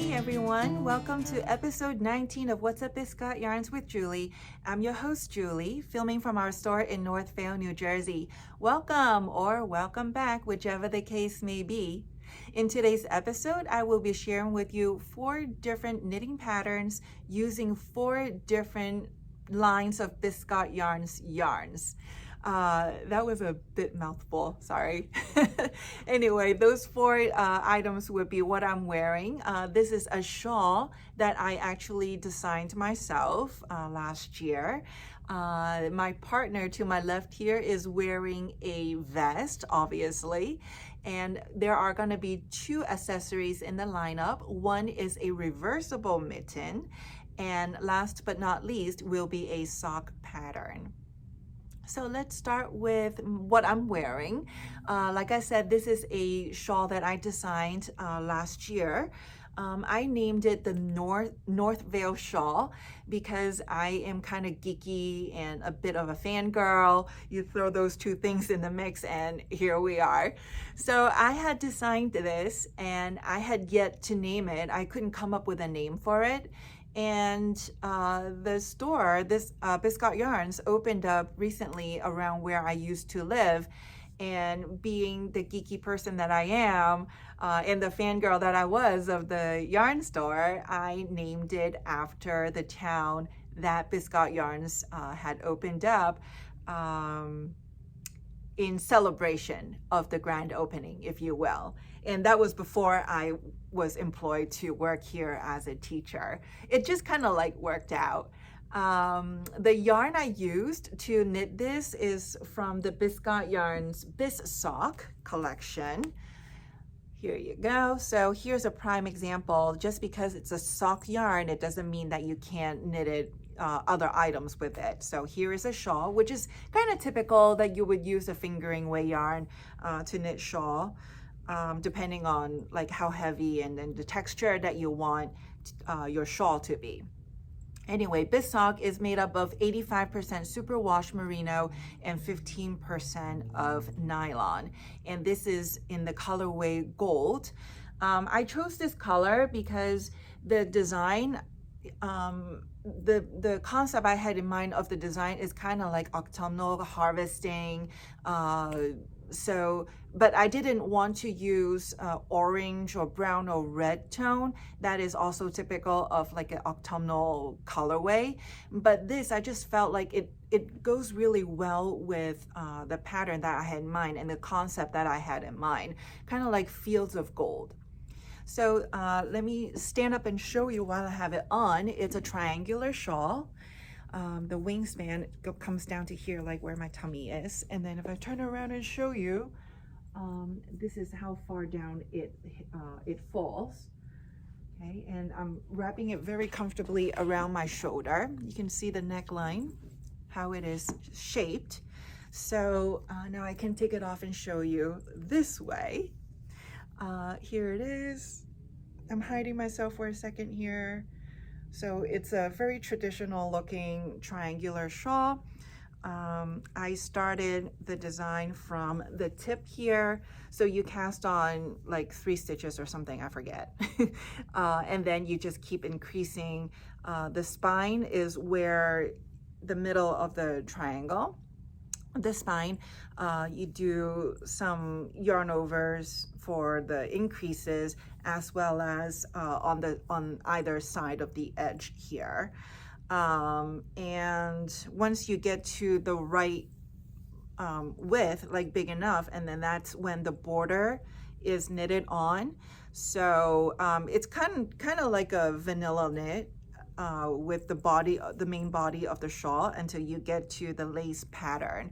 Hey everyone, welcome to episode 19 of What's Up Biscotte Yarns with Julie. I'm your host Julie, filming from our store in Northvale, New Jersey. Welcome or welcome back, whichever the case may be. In today's episode, I will be sharing with you 4 different knitting patterns using 4 different lines of Biscotte yarns. That was a bit mouthful, sorry. Anyway, those 4 items would be what I'm wearing. This is a shawl that I actually designed myself last year. My partner to my left here is wearing a vest, obviously. And there are going to be 2 accessories in the lineup. One is a reversible mitten, and last but not least will be a sock pattern. So let's start with what I'm wearing. Like I said, this is a shawl that I designed last year. I named it the Northvale Shawl because I am kind of geeky and a bit of a fangirl. You throw those 2 things in the mix and here we are. So I had designed this and I had yet to name it. I couldn't come up with a name for it. And the store, this Biscotte Yarns, opened up recently around where I used to live. And being the geeky person that I am, and the fangirl that I was of the yarn store, I named it after the town that Biscotte Yarns had opened up in celebration of the grand opening, if you will. And that was before I was employed to work here as a teacher. It just kind of like worked out. The yarn I used to knit this is from the Biscotte Yarns Bissock collection. Here you go. So here's a prime example. Just because it's a sock yarn, it doesn't mean that you can't knit it other items with it. So here is a shawl, which is kind of typical that you would use a fingering weight yarn to knit shawl, depending on like how heavy and then the texture that you want your shawl to be. Anyway, Bissock is made up of 85% superwash merino and 15% of nylon. And this is in the colorway gold. I chose this color because the design, the concept I had in mind of the design is kind of like autumnal harvesting. But I didn't want to use orange or brown or red tone. That is also typical of like an autumnal colorway. But this, I just felt like it goes really well with the pattern that I had in mind and the concept that I had in mind, kind of like fields of gold. So let me stand up and show you while I have it on. It's a triangular shawl. The wingspan comes down to here, like where my tummy is. And then if I turn around and show you, this is how far down it falls. Okay, and I'm wrapping it very comfortably around my shoulder. You can see the neckline, how it is shaped. So now I can take it off and show you this way. Here it is. I'm hiding myself for a second here. So it's a very traditional looking triangular shawl. I started the design from the tip here. So you cast on like 3 stitches or something, I forget. And then you just keep increasing. The spine is where the middle of the triangle. The spine, you do some yarn overs for the increases as well as on either side of the edge here. And once you get to the right width, like big enough, and then that's when the border is knitted on. So it's kind of like a vanilla knit. With the main body of the shawl until you get to the lace pattern.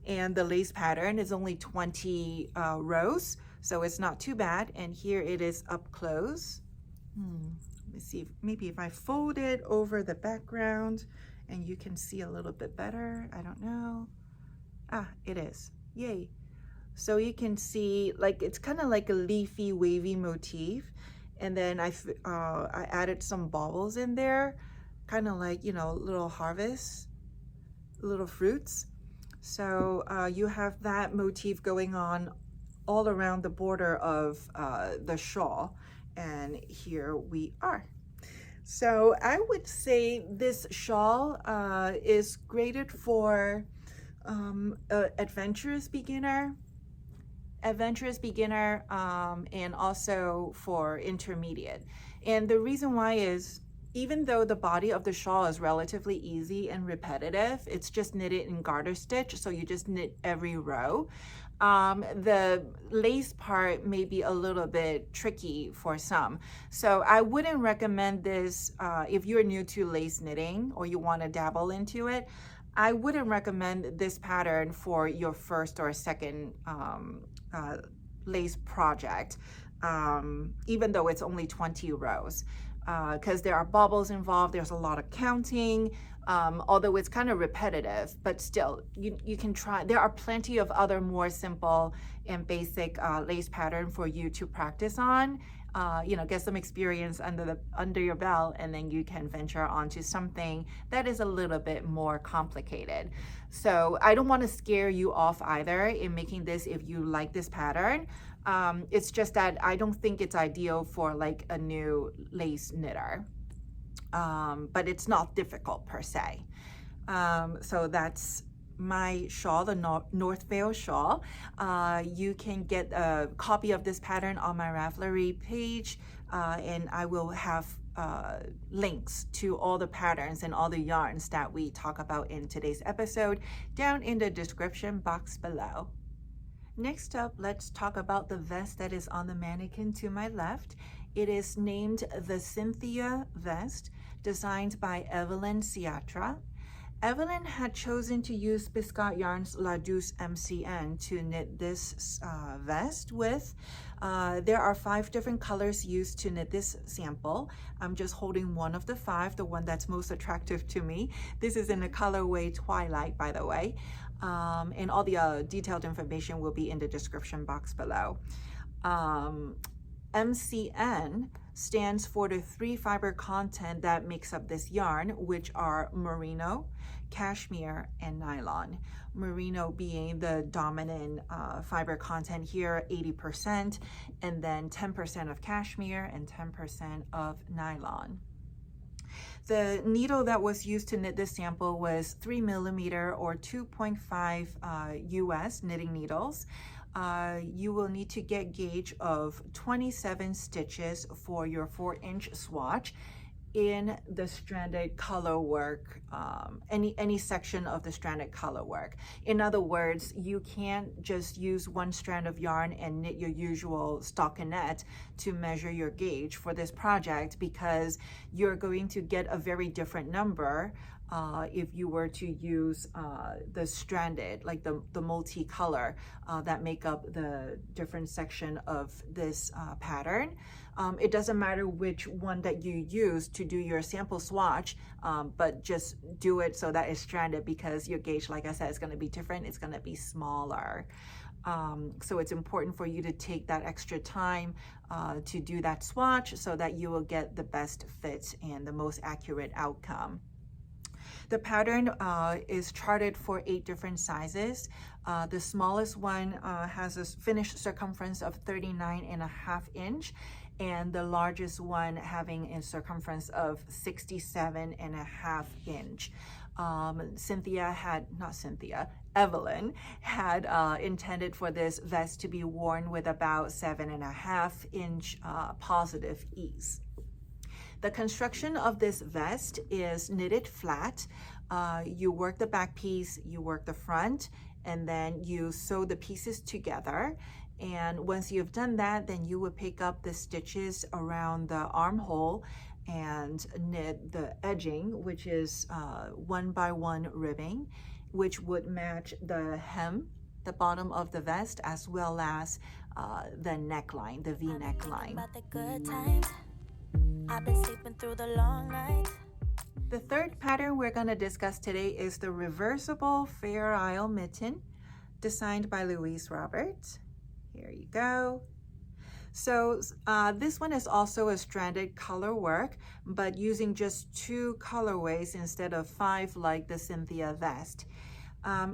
And the lace pattern is only 20 rows, so it's not too bad. And here it is up close. Let me see, maybe if I fold it over the background and you can see a little bit better, I don't know. Ah, it is, yay. So you can see, like, it's kind of like a leafy, wavy motif. And then I added some baubles in there, kind of like, you know, little harvest, little fruits. So you have that motif going on all around the border of the shawl. And here we are. So I would say this shawl is graded for adventurous beginner, and also for intermediate. And the reason why is, even though the body of the shawl is relatively easy and repetitive, it's just knitted in garter stitch, so you just knit every row. The lace part may be a little bit tricky for some. So I wouldn't recommend this if you're new to lace knitting or you want to dabble into it. I wouldn't recommend this pattern for your first or second lace project, even though it's only 20 rows, because there are bubbles involved. There's a lot of counting, although it's kind of repetitive, but still you can try. There are plenty of other more simple and basic lace pattern for you to practice on. Get some experience under your belt, and then you can venture onto something that is a little bit more complicated. So I don't want to scare you off either in making this if you like this pattern. It's just that I don't think it's ideal for like a new lace knitter, but it's not difficult per se. So that's my shawl, the Northvale Shawl. You can get a copy of this pattern on my Ravelry page, and I will have links to all the patterns and all the yarns that we talk about in today's episode down in the description box below. Next up, let's talk about the vest that is on the mannequin to my left. It is named the Cynthia Vest, designed by Evelyn Ciatra. Evelyn had chosen to use Biscotte Yarns La Douce MCN to knit this vest with. There are 5 different colors used to knit this sample. I'm just holding one of the 5, the one that's most attractive to me. This is in the colorway Twilight, by the way. And all the detailed information will be in the description box below. MCN stands for the 3 fiber content that makes up this yarn, which are merino, cashmere, and nylon. Merino being the dominant fiber content here, 80%, and then 10% of cashmere and 10% of nylon. The needle that was used to knit this sample was 3mm or 2.5 US knitting needles. You will need to get gauge of 27 stitches for your 4-inch swatch in the stranded color work, any section of the stranded color work. In other words, you can't just use one strand of yarn and knit your usual stockinette to measure your gauge for this project, because you're going to get a very different number if you were to use the stranded, like the multicolor that make up the different section of this pattern. It doesn't matter which one that you use to do your sample swatch, but just do it so that it's stranded, because your gauge, like I said, is going to be different. It's going to be smaller. So it's important for you to take that extra time to do that swatch so that you will get the best fit and the most accurate outcome. The pattern is charted for 8 different sizes. The smallest one has a finished circumference of 39.5 inch, and the largest one having a circumference of 67.5 inch. Evelyn had intended for this vest to be worn with about 7.5 inch positive ease. The construction of this vest is knitted flat. You work the back piece, you work the front, and then you sew the pieces together. And once you've done that, then you would pick up the stitches around the armhole and knit the edging, which is 1x1 ribbing, which would match the hem, the bottom of the vest, as well as the neckline, the V neckline. I've been sleeping through the long night. The third pattern we're going to discuss today is the Reversible Fairisle mitten, designed by Louise Roberts. Here you go. So this one is also a stranded color work, but using just 2 colorways instead of 5 like the Cynthia Vest.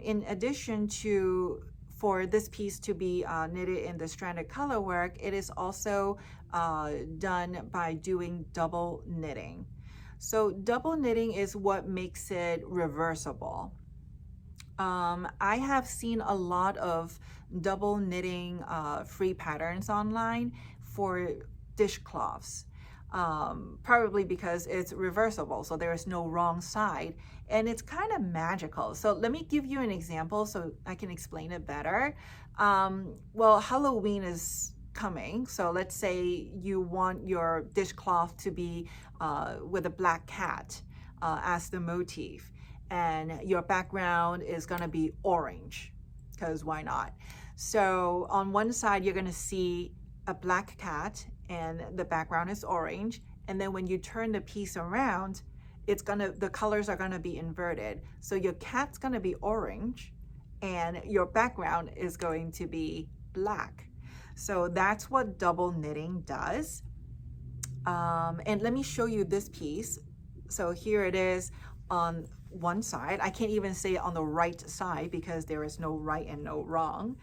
In addition to for this piece to be knitted in the stranded color work, it is also done by doing double knitting. So double knitting is what makes it reversible. I have seen a lot of double knitting free patterns online for dishcloths, probably because it's reversible, so there is no wrong side, and it's kind of magical. So let me give you an example so I can explain it better. Well, Halloween is coming, so let's say you want your dishcloth to be with a black cat as the motif, and your background is going to be orange, because why not? So on one side you're going to see a black cat and the background is orange, and then when you turn the piece around, the colors are going to be inverted. So your cat's going to be orange and your background is going to be black. So that's what double knitting does. And let me show you this piece. So here it is on one side. I can't even say on the right side because there is no right and no wrong.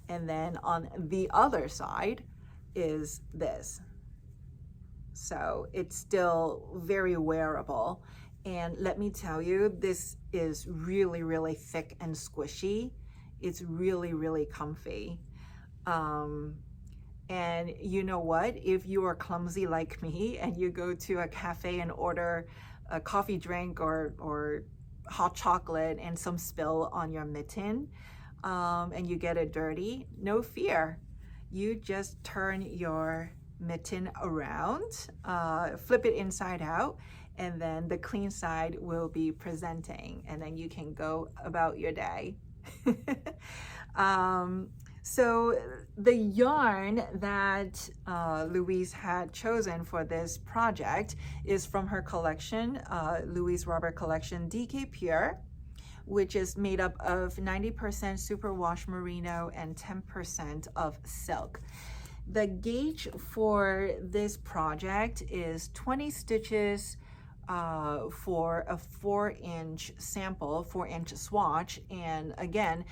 And then on the other side is this. So it's still very wearable. And let me tell you, this is really, really thick and squishy. It's really, really comfy. And you know what? If you are clumsy like me and you go to a cafe and order a coffee drink or hot chocolate and some spill on your mitten, and you get it dirty, no fear. You just turn your mitten around, flip it inside out, and then the clean side will be presenting, and then you can go about your day. So the yarn that Louise had chosen for this project is from her collection, Louise Robert collection DK Pure, which is made up of 90% superwash merino and 10% of silk. The gauge for this project is 20 stitches for a 4-inch sample, 4-inch swatch. And again,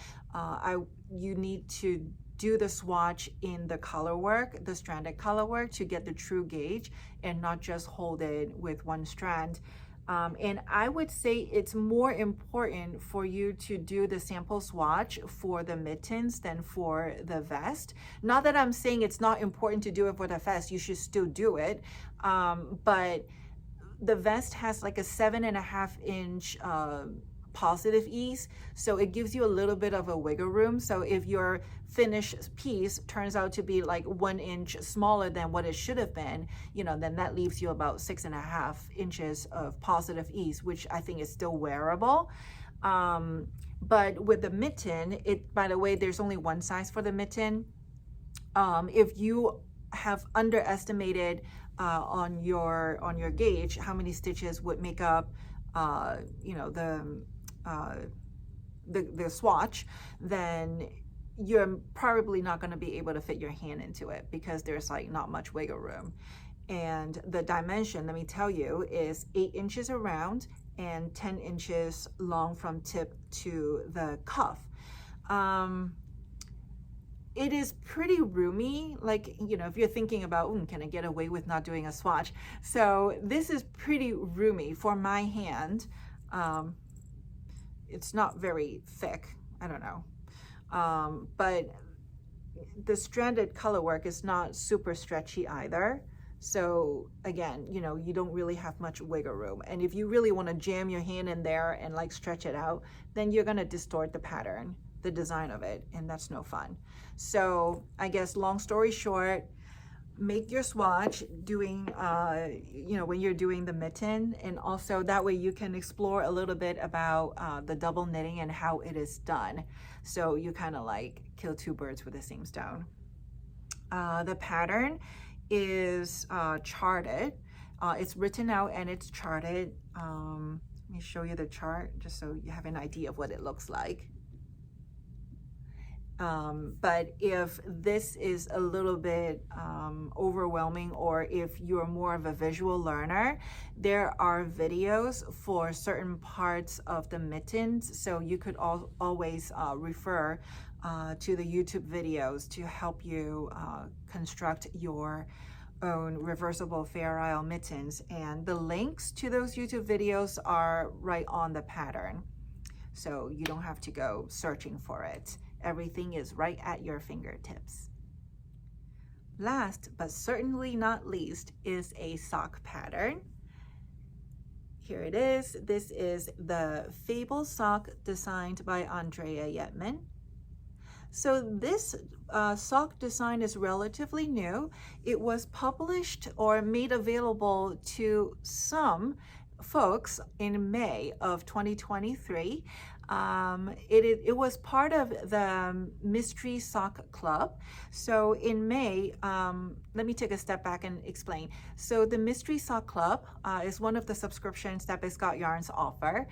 you need to do the swatch in the color work, the stranded color work, to get the true gauge and not just hold it with one strand. And I would say it's more important for you to do the sample swatch for the mittens than for the vest. Not that I'm saying it's not important to do it for the vest, you should still do it. But the vest has like a 7.5-inch positive ease, so it gives you a little bit of a wiggle room. So if your finished piece turns out to be like 1 inch smaller than what it should have been, then that leaves you about 6.5 inches of positive ease, which I think is still wearable. But with the mitten, by the way, there's only one size for the mitten. If you have underestimated on your gauge how many stitches would make up the swatch, then you're probably not going to be able to fit your hand into it because there's like not much wiggle room. And the dimension, let me tell you, is 8 inches around and 10 inches long from tip to the cuff. It is pretty roomy, like, if you're thinking about, can I get away with not doing a swatch? So this is pretty roomy for my hand. It's not very thick, I don't know. But the stranded color work is not super stretchy either. So again, you don't really have much wiggle room. And if you really want to jam your hand in there and like stretch it out, then you're going to distort the pattern, the design of it, and that's no fun. So I guess long story short, make your swatch doing when you're doing the mitten, and also that way you can explore a little bit about the double knitting and how it is done. So you kind of like kill two birds with the same stone. The pattern is charted. It's written out and it's charted. Let me show you the chart just so you have an idea of what it looks like. But if this is a little bit overwhelming, or if you're more of a visual learner, there are videos for certain parts of the mittens. So you could always refer to the YouTube videos to help you construct your own reversible Fairisle mittens. And the links to those YouTube videos are right on the pattern. So you don't have to go searching for it. Everything is right at your fingertips. Last, but certainly not least, is a sock pattern. Here it is. This is the Fable sock designed by Andrea Yetman. So this sock design is relatively new. It was published or made available to some folks in May of 2023. It was part of the Mystery Sock Club. So in May, let me take a step back and explain. So the Mystery Sock Club is one of the subscriptions that Biscotte Yarns offer.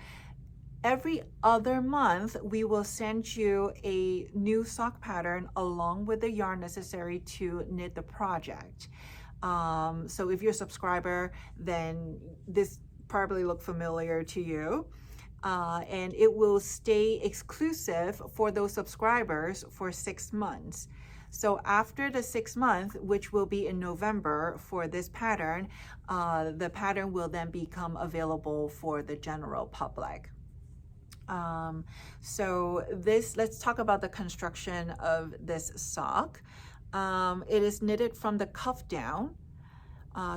Every other month, we will send you a new sock pattern along with the yarn necessary to knit the project. So if you're a subscriber, then this probably look familiar to you. And it will stay exclusive for those subscribers for 6 months. So after the 6th month, which will be in November for this pattern, the pattern will then become available for the general public. So let's talk about the construction of this sock. It is knitted from the cuff down.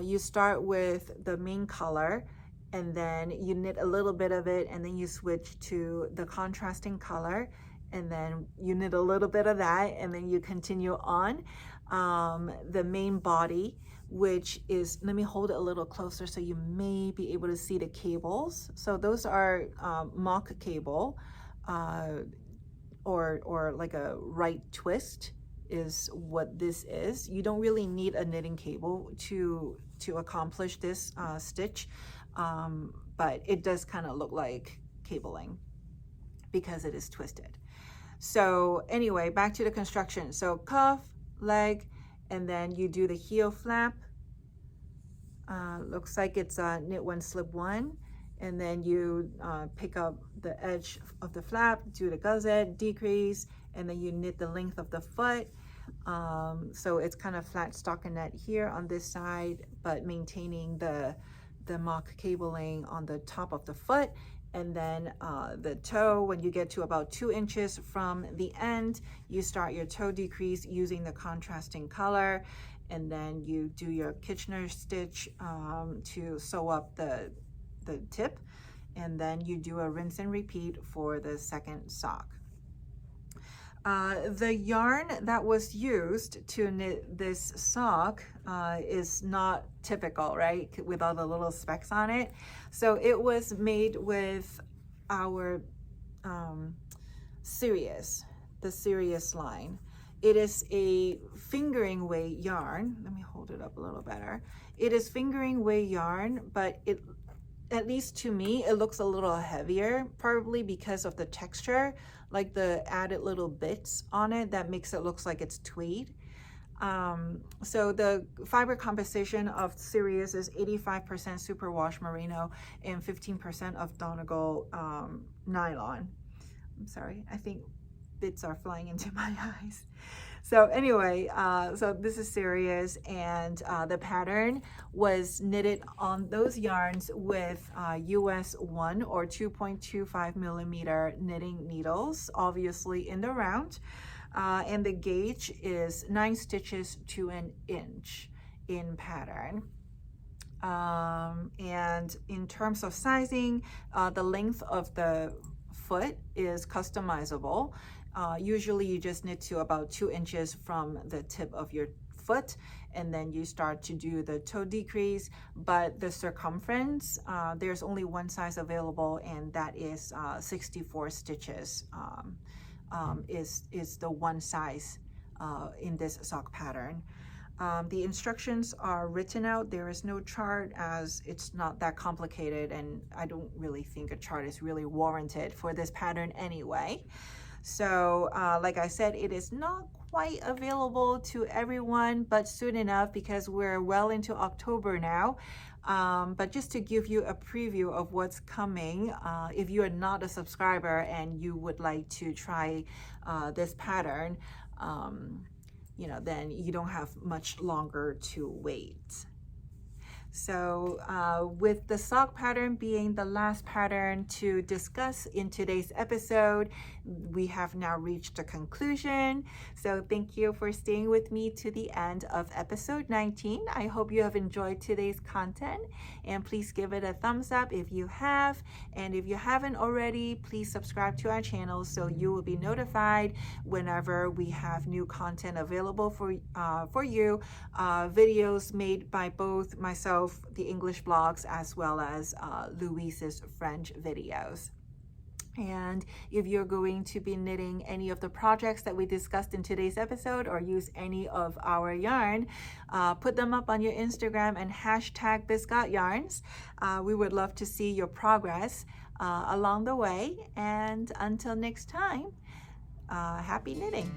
You start with the main color, and then you knit a little bit of it, and then you switch to the contrasting color, and then you knit a little bit of that, and then you continue on. The main body, which is, let me hold it a little closer so you may be able to see the cables. So those are mock cable, or like a right twist is what this is. You don't really need a knitting cable to accomplish this stitch, but it does kind of look like cabling because it is twisted. So anyway, back to the construction. So cuff, leg, and then you do the heel flap. Looks like it's knit one, slip one, and then you pick up the edge of the flap, do the gusset, decrease, and then you knit the length of the foot. So it's kind of flat stockinette here on this side, but maintaining the mock cabling on the top of the foot. And then the toe, when you get to about 2 inches from the end, you start your toe decrease using the contrasting color, and then you do your Kitchener stitch to sew up the tip, and then you do a rinse and repeat for the second sock. The yarn that was used to knit this sock is not typical, right? With all the little specks on it. So it was made with our Sirius, the Sirius line. It is a fingering weight yarn. Let me hold it up a little better. It is fingering weight yarn, but it, at least to me, it looks a little heavier, probably because of the texture, like the added little bits on it that makes it look like it's tweed. So the fiber composition of Sirius is 85% superwash merino and 15% of Donegal nylon. I'm sorry, I think bits are flying into my eyes. So anyway, so this is Sirius, and the pattern was knitted on those yarns with US 1 or 2.25 millimeter knitting needles, obviously in the round. And the gauge is 9 stitches to an inch in pattern. And in terms of sizing, the length of the foot is customizable. Usually you just knit to about 2 inches from the tip of your foot, and then you start to do the toe decrease. But the circumference, there's only one size available, and that is 64 stitches is the one size in this sock pattern. The instructions are written out. There is no chart, as it's not that complicated, and I don't really think a chart is really warranted for this pattern anyway. So like I said, it is not quite available to everyone, but soon enough, because we're well into October now. But just to give you a preview of what's coming, if you are not a subscriber and you would like to try this pattern, you know, then you don't have much longer to wait. So with the sock pattern being the last pattern to discuss in today's episode, we have now reached a conclusion. So thank you for staying with me to the end of episode 19. I hope you have enjoyed today's content, and please give it a thumbs up if you have. And if you haven't already, please subscribe to our channel so you will be notified whenever we have new content available for you, videos made by both myself, the English blogs, as well as Louise's French videos. And if you're going to be knitting any of the projects that we discussed in today's episode or use any of our yarn, put them up on your Instagram and hashtag Biscotte Yarns. We would love to see your progress along the way. And until next time, happy knitting.